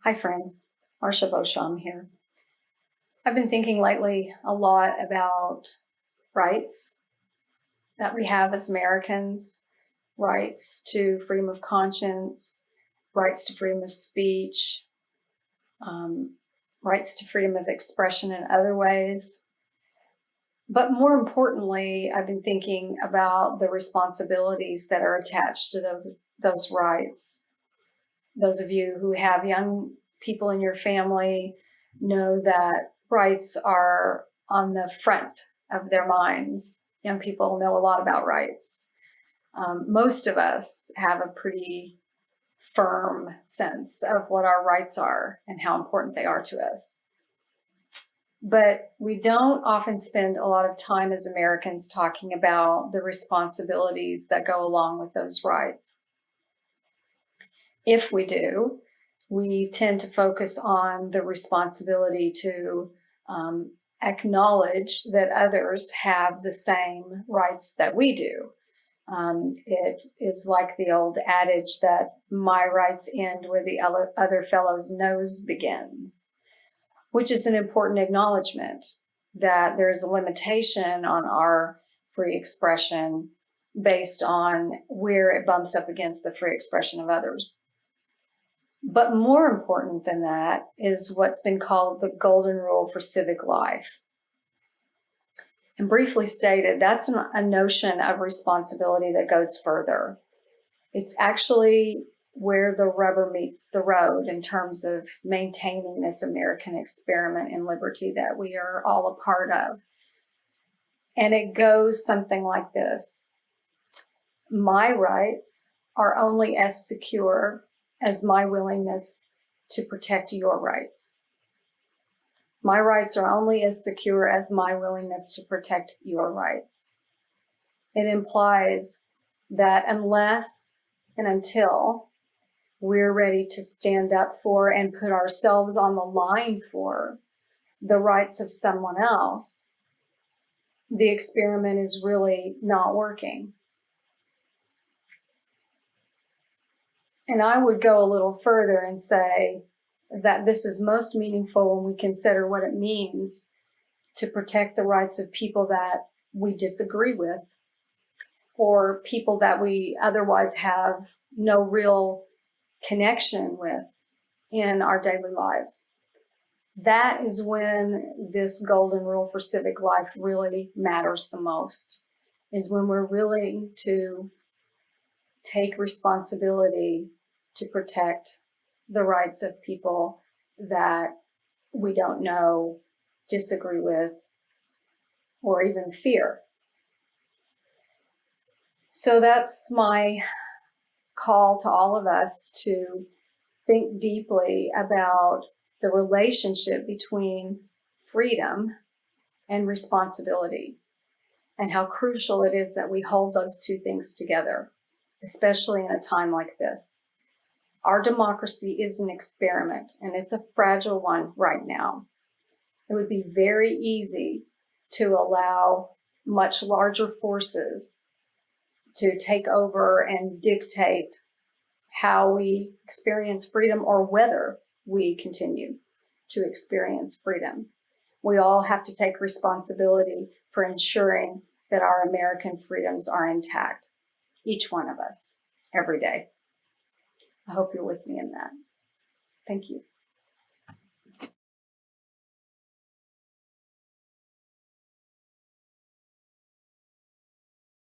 Hi friends, Marcia Beauchamp here. I've been thinking lately a lot about rights that we have as Americans, rights to freedom of conscience, rights to freedom of speech, rights to freedom of expression in other ways. But more importantly, I've been thinking about the responsibilities that are attached to those rights. Those of you who have young people in your family know that rights are on the front of their minds. Young people know a lot about rights. Most of us have a pretty firm sense of what our rights are and how important they are to us. But we don't often spend a lot of time as Americans talking about the responsibilities that go along with those rights. If we do, we tend to focus on the responsibility to acknowledge that others have the same rights that we do. It is like the old adage that my rights end where the other fellow's nose begins, which is an important acknowledgement that there is a limitation on our free expression based on where it bumps up against the free expression of others. But more important than that is what's been called the golden rule for civic life. And briefly stated, that's a notion of responsibility that goes further. It's actually where the rubber meets the road in terms of maintaining this American experiment in liberty that we are all a part of. And it goes something like this. My rights are only as secure as my willingness to protect your rights. My rights are only as secure as my willingness to protect your rights. It implies that unless and until we're ready to stand up for and put ourselves on the line for the rights of someone else, the experiment is really not working. And I would go a little further and say that this is most meaningful when we consider what it means to protect the rights of people that we disagree with or people that we otherwise have no real connection with in our daily lives. That is when this golden rule for civic life really matters the most, is when we're willing to take responsibility to protect the rights of people that we don't know, disagree with, or even fear. So that's my call to all of us to think deeply about the relationship between freedom and responsibility and how crucial it is that we hold those two things together, especially in a time like this. Our democracy is an experiment, and it's a fragile one right now. It would be very easy to allow much larger forces to take over and dictate how we experience freedom or whether we continue to experience freedom. We all have to take responsibility for ensuring that our American freedoms are intact, each one of us, every day. I hope you're with me in that. Thank you.